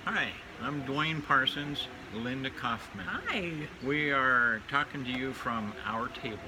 Hi, I'm Dwayne Parsons, Linda Kaufman. Hi. We are talking to you from our table.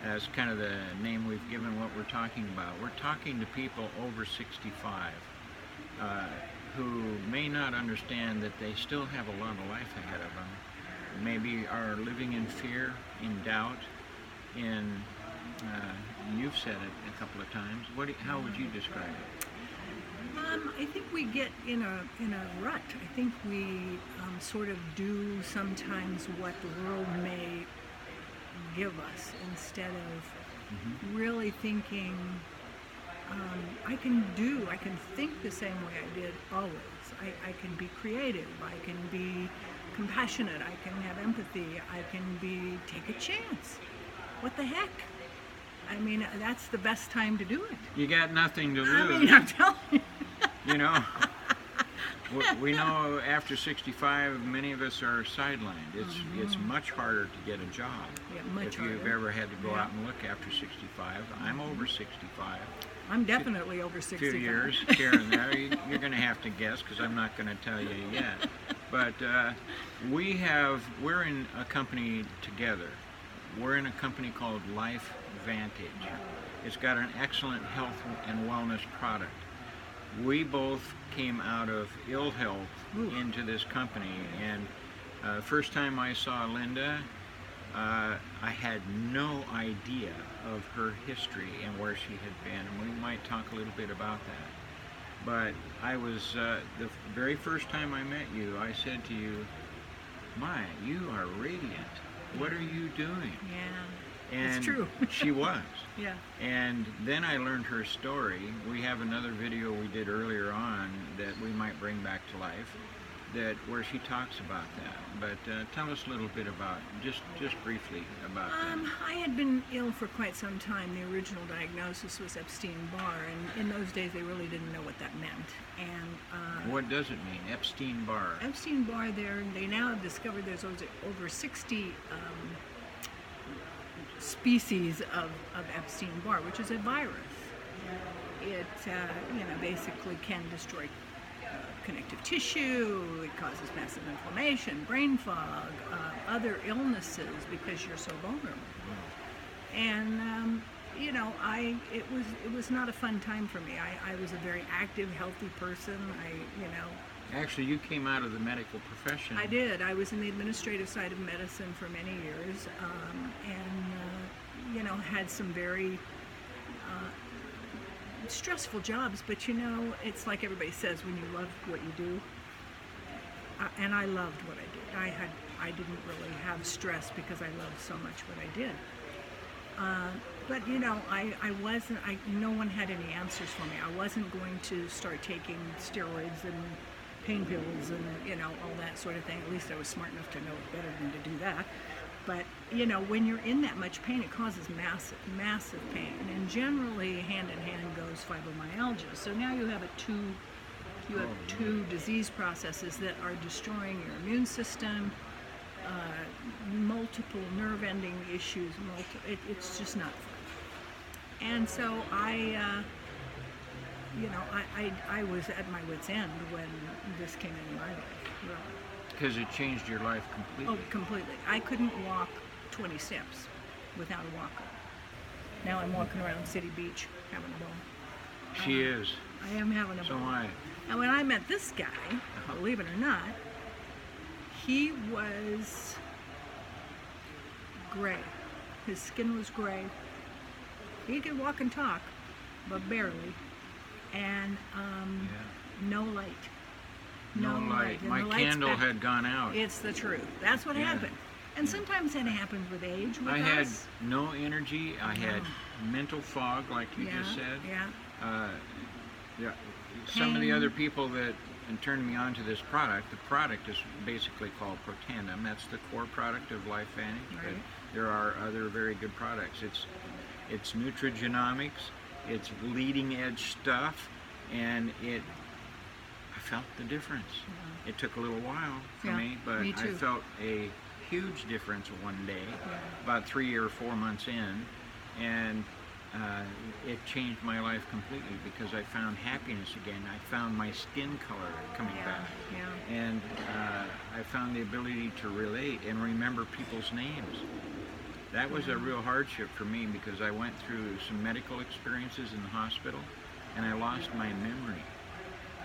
That's kind of the name we've given what we're talking about. We're talking to people over 65 uh, who may not understand that they still have a lot of life ahead of them. Maybe are living in fear, in doubt, you've said it a couple of times. How would you describe it? I think we get in a rut. I think we sort of do sometimes what the world may give us instead of really thinking. I can think the same way I did always. I can be creative. I can be compassionate. I can have empathy. I can take a chance. What the heck? I mean, that's the best time to do it. You got nothing to I lose. mean, I'm telling you. You know, we know after 65, many of us are sidelined. It's much harder to get a job. Yeah, much if you've harder. ever had to go Yeah. out and look after 65. I'm over 65. I'm definitely over A 65. few years here and there. You're going to have to guess because I'm not going to tell you yet. But we're in a company together. We're in a company called Life Vantage. It's got an excellent health and wellness product. We both came out of ill health into this company, and first time I saw Linda, I had no idea of her history and where she had been, and we might talk a little bit about that. But I was, the very first time I met you, I said to you, "My, you are radiant. What are you doing?" Yeah, And it's true. she was. Yeah. And then I learned her story. We have another video we did earlier on that we might bring back to life, where she talks about that. But tell us a little bit about, just briefly about that. I had been ill for quite some time. The original diagnosis was Epstein-Barr, and in those days they really didn't know what that meant. And What does it mean, Epstein-Barr? Epstein-Barr, they now have discovered there's over 60 species of Epstein-Barr, which is a virus. It basically can destroy connective tissue. It causes massive inflammation, brain fog, other illnesses because you're so vulnerable. And it was not a fun time for me. I was a very active, healthy person. Actually, you came out of the medical profession. I did. I was in the administrative side of medicine for many years, had some very stressful jobs. But it's like everybody says, when you love what you do, and I loved what I did. I didn't really have stress because I loved so much what I did. But I wasn't. No one had any answers for me. I wasn't going to start taking steroids and pain pills and all that sort of thing. At least I was smart enough to know it better than to do that. But when you're in that much pain, it causes massive pain. And generally, hand in hand goes fibromyalgia. So now you have two disease processes that are destroying your immune system. Multiple nerve ending issues. It's just not fun. And so I was at my wit's end when this came into my life. Really. Because it changed your life completely. Oh, completely. I couldn't walk 20 steps without a walker. Now I'm walking around City Beach having a ball. She is. I am having a So ball. am I. And when I met this guy, believe it or not, he was gray. His skin was gray. He could walk and talk, but barely. And no light. No light. And My the light's candle back. had gone out. It's the truth. That's what Yeah. happened. And sometimes that happens with age with I us. had no energy. I had mental fog, like you Yeah, just said. yeah. Yeah. Some of the Pain. other people that turned me on to this product, the product is basically called Protandim. That's the core product of Life Vantage. But Right. there are other very good products. It's nutrigenomics. It's leading edge stuff, and I felt the difference. It took a little while for Yeah, me, but me I too. felt a huge difference one day, about 3 or 4 months in, and it changed my life completely because I found happiness again. I found my skin color coming Yeah, back. yeah. And I found the ability to relate and remember people's names. That was a real hardship for me because I went through some medical experiences in the hospital and I lost my memory.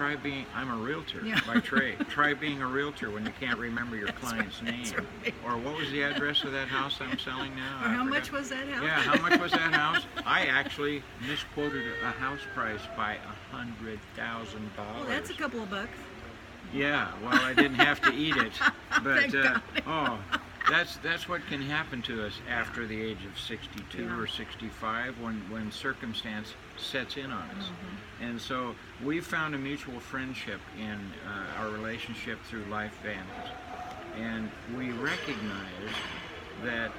I'm a realtor Yeah. by trade. Try being a realtor when you can't remember your client's name. right. Or what was the address of that house I'm selling now? Or I how much forgot. was that house? Yeah, how much was that house? I actually misquoted a house price by $100,000. Well, that's a couple of bucks. Yeah, well, I didn't have to eat it, but Thank God. that's what can happen to us after the age of 62 Yeah. or 65 when circumstance sets in on us. Mm-hmm. And so we found a mutual friendship in our relationship through Life Vantage, and we recognized that,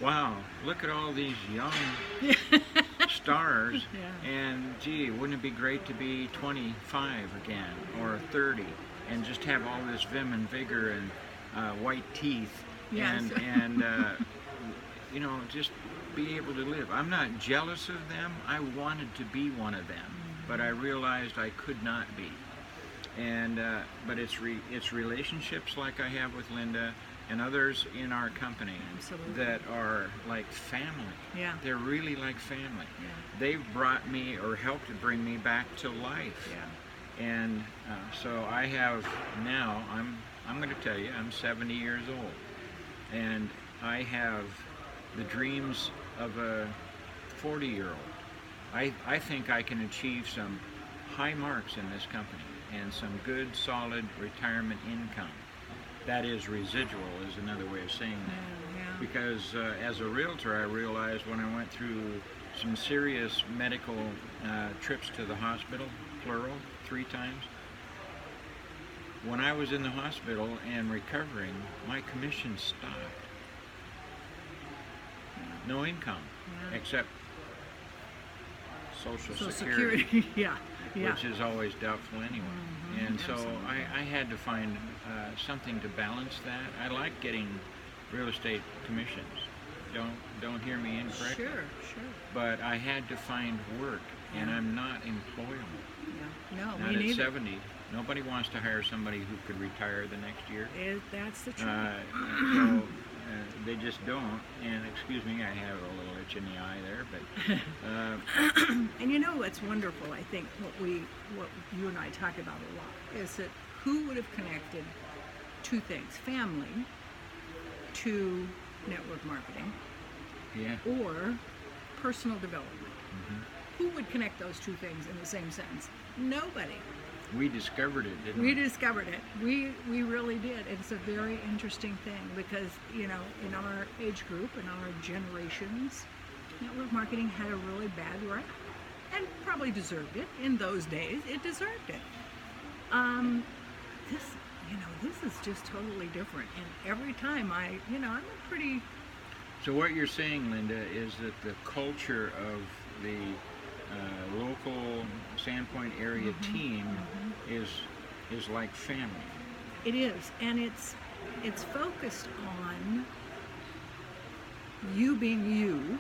wow, look at all these young stars, Yeah. and gee, wouldn't it be great to be 25 again or 30 and just have all this vim and vigor and white teeth Yes. and just be able to live. I'm not jealous of them. I wanted to be one of them, but I realized I could not be. And but it's relationships like I have with Linda and others in our company Absolutely. that are like family. Yeah. They're really like family. Yeah. They've brought me or helped to bring me back to life. Yeah. And so I have now, I'm going to tell you, I'm 70 years old. And I have the dreams of a 40-year-old. I think I can achieve some high marks in this company and some good, solid retirement income. That is residual, is another way of saying that. Yeah. Because as a realtor, I realized when I went through some serious medical trips to the hospital, plural, 3 times, when I was in the hospital and recovering, my commission stopped. No income, Yeah. except Social Social Security, Security. Yeah. Yeah. which is always doubtful anyway. And so absolutely. I had to find something to balance that. I like getting real estate commissions. Don't hear me incorrectly. Sure. But I had to find work, and Yeah. I'm not employable. Yeah. No, Not me at neither. 70. Nobody wants to hire somebody who could retire the next year. That's the truth. So they just don't. And excuse me, I have a little itch in the eye there, but And you know what's wonderful, I think, what you and I talk about a lot, is that who would have connected 2 things, family to network marketing yeah. or personal development? Who would connect those 2 things in the same sentence? Nobody. We discovered it, didn't We discovered it. We really did. It's a very interesting thing because, in our age group, in our generations, network marketing had a really bad rap and probably deserved it. In those days, it deserved it. This is just totally different. And every time I'm a pretty... So what you're saying, Linda, is that the culture of the local Sandpoint area team is like family. It is, and it's focused on you being you,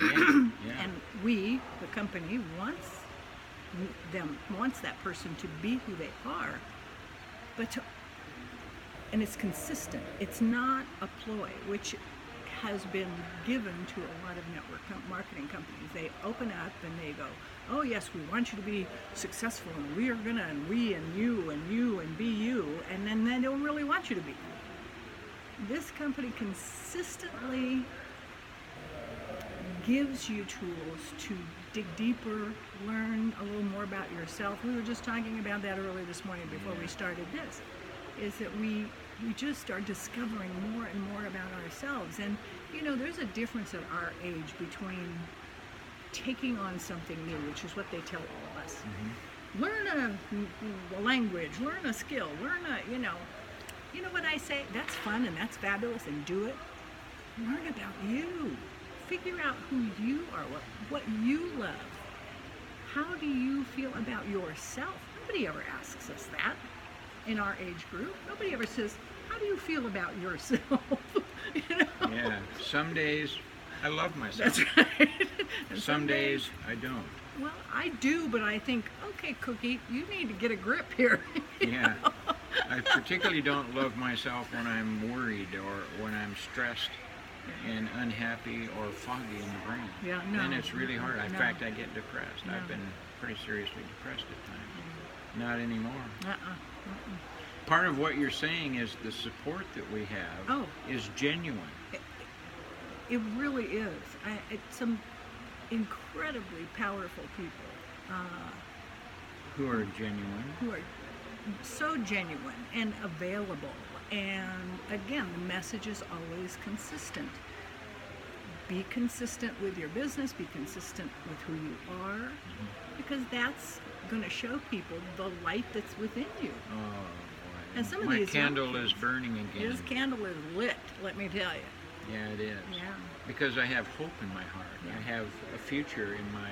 Yeah. and we, the company, wants that person to be who they are, and it's consistent. It's not a ploy, which has been given to a lot of network marketing companies. They open up and they go, oh yes, we want you to be successful, and we are gonna, and we and you and be you, and then they don't really want you to be you. This company consistently gives you tools to dig deeper, learn a little more about yourself. We were just talking about that earlier this morning before we started this, is that we just are discovering more and more about ourselves. And there's a difference at our age between taking on something new, which is what they tell all of us. Learn a language, learn a skill, learn you know what I say? That's fun and that's fabulous, and do it. Learn about you. Figure out who you are, what you love. How do you feel about yourself? Nobody ever asks us that in our age group. Nobody ever says, how do you feel about yourself? Yeah. Some days I love myself. That's right. And Some days I don't. Well, I do, but I think, okay, Cookie, you need to get a grip here. Yeah. I particularly don't love myself when I'm worried or when I'm stressed and unhappy or foggy in the brain. Yeah, no. Then it's really hard. In No. fact, I get depressed. No. I've been pretty seriously depressed at times. Not anymore. Part of what you're saying is the support that we have is genuine. It really is. It's some incredibly powerful people Who are genuine. who are so genuine and available. And again, the message is always consistent. Be consistent with your business, be consistent with who you are, because that's going to show people the light that's within you. Oh, boy. And some of My these young candle is kids, burning again. His candle is lit, let me tell you. Yeah, it is. Yeah. Because I have hope in my heart. Yeah. I have a future in my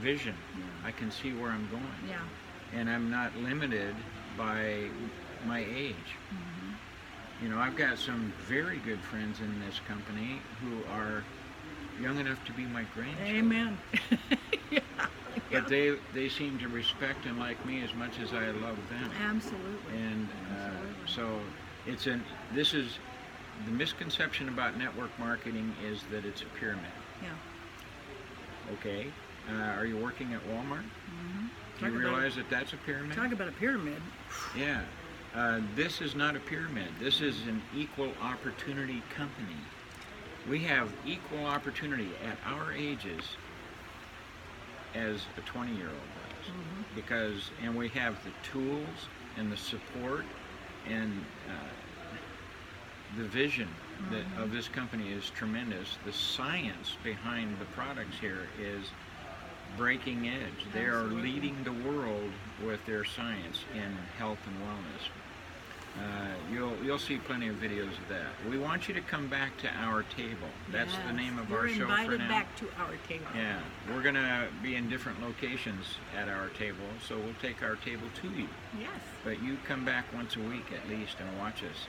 vision. Yeah. I can see where I'm going. Yeah. And I'm not limited by my age. You know, I've got some very good friends in this company who are young enough to be my grandchildren. Amen. Yeah. But they seem to respect and like me as much as I love them. Absolutely. And so this is the misconception about network marketing is that it's a pyramid. Yeah. Okay. Are you working at Walmart? Do you realize that that's a pyramid? Talk about a pyramid. Yeah. This is not a pyramid. This is an equal opportunity company. We have equal opportunity at our ages as a 20-year-old does. And we have the tools and the support and the vision of this company is tremendous. The science behind the products here is breaking edge. They are leading the world with their science in health and wellness. You'll see plenty of videos of that. We want you to come back to our table. That's the name of our show for now. You're invited back to our table. Yeah, we're going to be in different locations at our table, so we'll take our table to you. Yes. But you come back once a week at least and watch us.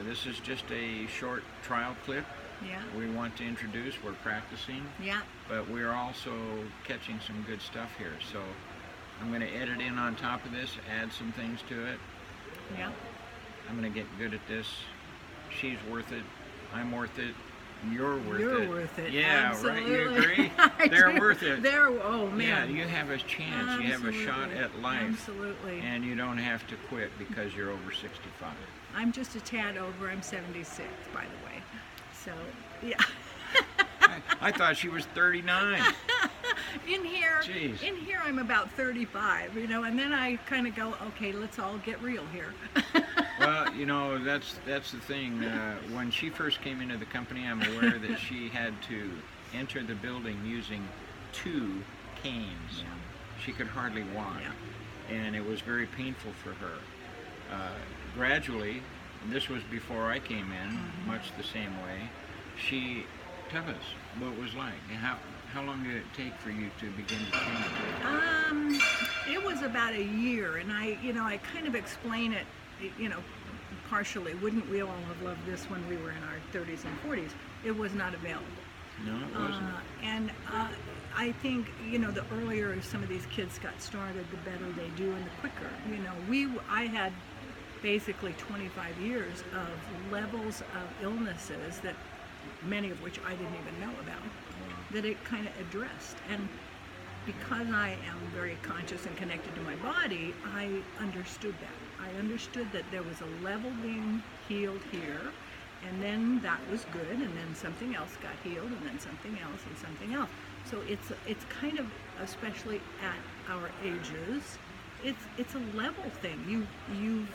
This is just a short trial clip. Yeah. We want to introduce, we're practicing, Yeah. but we're also catching some good stuff here. So I'm going to edit in on top of this, add some things to it. Yeah. I'm going to get good at this. She's worth it. I'm worth it. You're worth it. You're worth it. Yeah, Absolutely. right. You agree? I They're do. worth it. Oh man. Yeah, you have a chance. Absolutely. You have a shot at life. Absolutely. And you don't have to quit because you're over 65. I'm just a tad over. I'm 76, by the way. So, yeah. I thought she was 39. In here, Jeez. in here, I'm about 35. You know, and then I kind of go, okay, let's all get real here. Well, you know, that's the thing. When she first came into the company, I'm aware that she had to enter the building using 2 canes. Yeah. She could hardly walk, Yeah. and it was very painful for her. Gradually, this was before I came in, much the same way. Tell us what it was like. How long did it take for you to begin to change? It was about a year, and I kind of explain it, partially. Wouldn't we all have loved this when we were in our 30s and 40s? It was not available. No, it wasn't. And I think, the earlier some of these kids got started, the better they do and the quicker. I had basically 25 years of levels of illnesses that many of which I didn't even know about, that it kind of addressed. And because I am very conscious and connected to my body, I understood that. I understood that there was a level being healed here, and then that was good, and then something else got healed, and then something else, and something else. So it's kind of, especially at our ages, it's a level thing. You've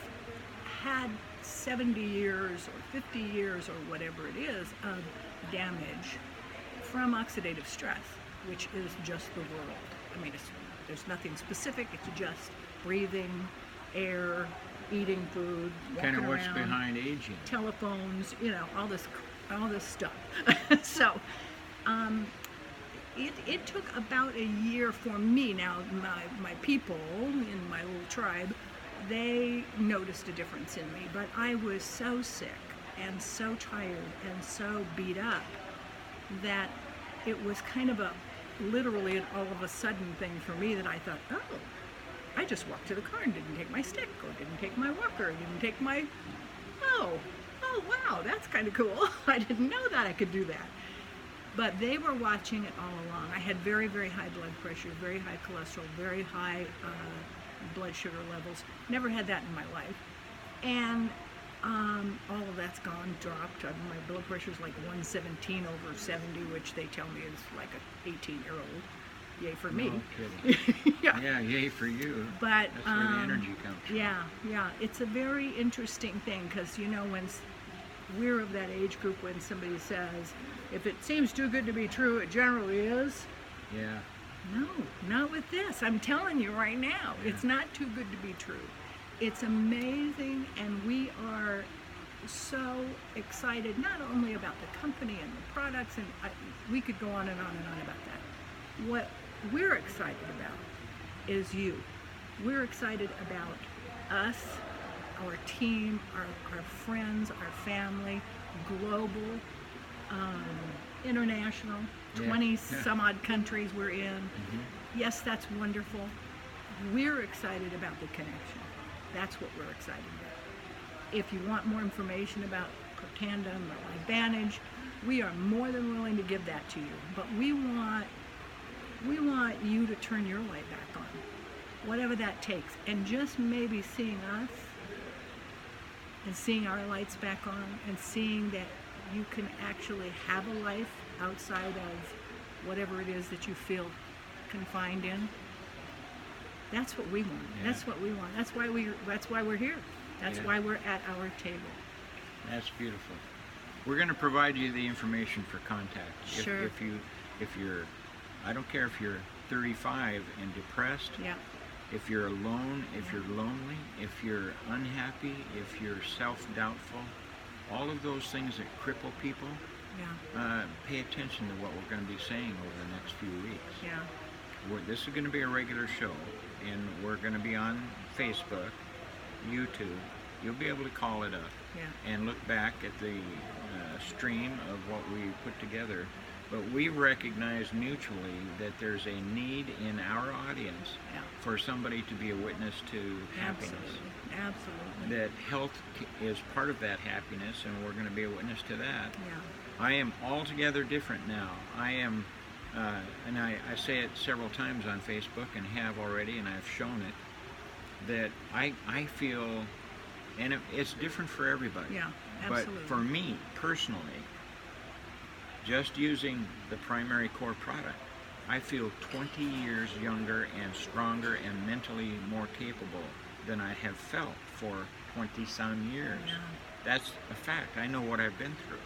had 70 years or 50 years or whatever it is of damage from oxidative stress, which is just the world. I mean, there's nothing specific. It's just breathing, air, eating food, walking Kind of what's around, behind aging. telephones, all this stuff. So, it took about a year for me. Now, my people in my little tribe, they noticed a difference in me, but I was so sick and so tired and so beat up that it was kind of a literally an all of a sudden thing for me that I thought, oh, I just walked to the car and didn't take my stick, or didn't take my walker, or didn't take my, oh wow, that's kind of cool. I didn't know that I could do that. But they were watching it all along. I had very, very high blood pressure, very high cholesterol, very high blood sugar levels. Never had that in my life. And all of that's gone, dropped. My blood pressure is like 117 over 70, which they tell me is like an 18-year-old. Yay for me. No kidding. Yeah. Yay for you. But that's where the energy comes from. Yeah. It's a very interesting thing because, when we're of that age group, when somebody says, if it seems too good to be true, it generally is. Yeah. No, not with this. I'm telling you right now, it's not too good to be true. It's amazing, and we are so excited, not only about the company and the products, and we could go on and on and on about that. What we're excited about is you. We're excited about us, our team, our friends, our family, global, international, 20 some odd countries we're in. Mm-hmm. Yes, that's wonderful. We're excited about the connection. That's what we're excited about. If you want more information about Protandim or Advantage, we are more than willing to give that to you. But we want you to turn your light back on, whatever that takes. And just maybe seeing us and seeing our lights back on and seeing that you can actually have a life outside of whatever it is that you feel confined in. That's what we want. Yeah. That's what we want. That's why we're here. That's why we're at our table. That's beautiful. We're going to provide you the information for contact. Sure. If you're, I don't care if you're 35 and depressed. Yeah. If you're alone, if you're lonely, if you're unhappy, if you're self-doubtful, all of those things that cripple people, pay attention to what we're going to be saying over the next few weeks. Yeah. This is going to be a regular show, and we're going to be on Facebook, YouTube. You'll be able to call it up and look back at the stream of what we put together. But we recognize mutually that there's a need in our audience for somebody to be a witness to happiness. Absolutely. That health is part of that happiness, and we're going to be a witness to that. Yeah. I am altogether different now. I am, and I say it several times on Facebook and have already, and I've shown it, that I feel, and it's different for everybody. Yeah, absolutely. But for me, personally, just using the primary core product, I feel 20 years younger and stronger and mentally more capable than I have felt for 20-some years. Yeah. That's a fact. I know what I've been through.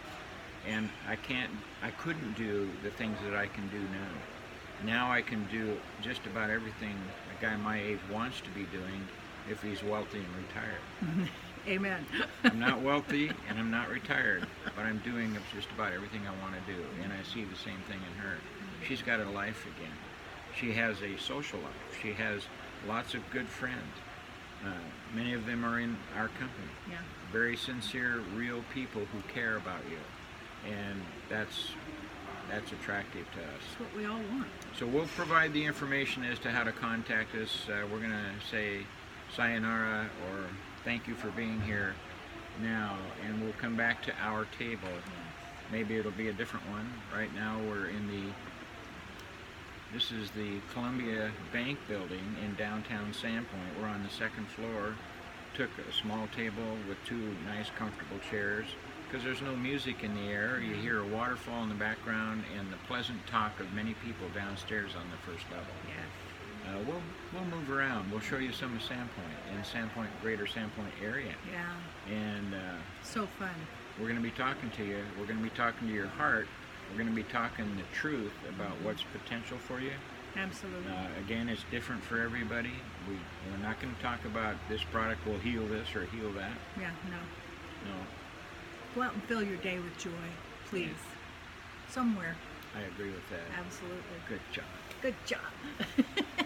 And I couldn't do the things that I can do now. Now I can do just about everything a guy my age wants to be doing if he's wealthy and retired. Amen. I'm not wealthy and I'm not retired, but I'm doing just about everything I want to do. And I see the same thing in her. She's got a life again. She has a social life. She has lots of good friends. Many of them are in our company. Yeah. Very sincere, real people who care about you. And that's attractive to us. That's what we all want. So we'll provide the information as to how to contact us. We're going to say sayonara or thank you for being here now, and we'll come back to our table. Maybe it'll be a different one. Right now we're in this is the Columbia Bank building in downtown Sandpoint. We're on the second floor. Took a small table with two nice comfortable chairs. Because there's no music in the air, you hear a waterfall in the background and the pleasant talk of many people downstairs on the first level. Yes. We'll move around. We'll show you some of Sandpoint and Sandpoint, greater Sandpoint area. Yeah. And so fun. we're going to be talking to you. We're going to be talking to your heart. We're going to be talking the truth about what's potential for you. Absolutely. Again, it's different for everybody. We're not going to talk about this product will heal this or heal that. Yeah, no. No. Go out and fill your day with joy, please. Somewhere. I agree with that. Absolutely. Good job. Good job.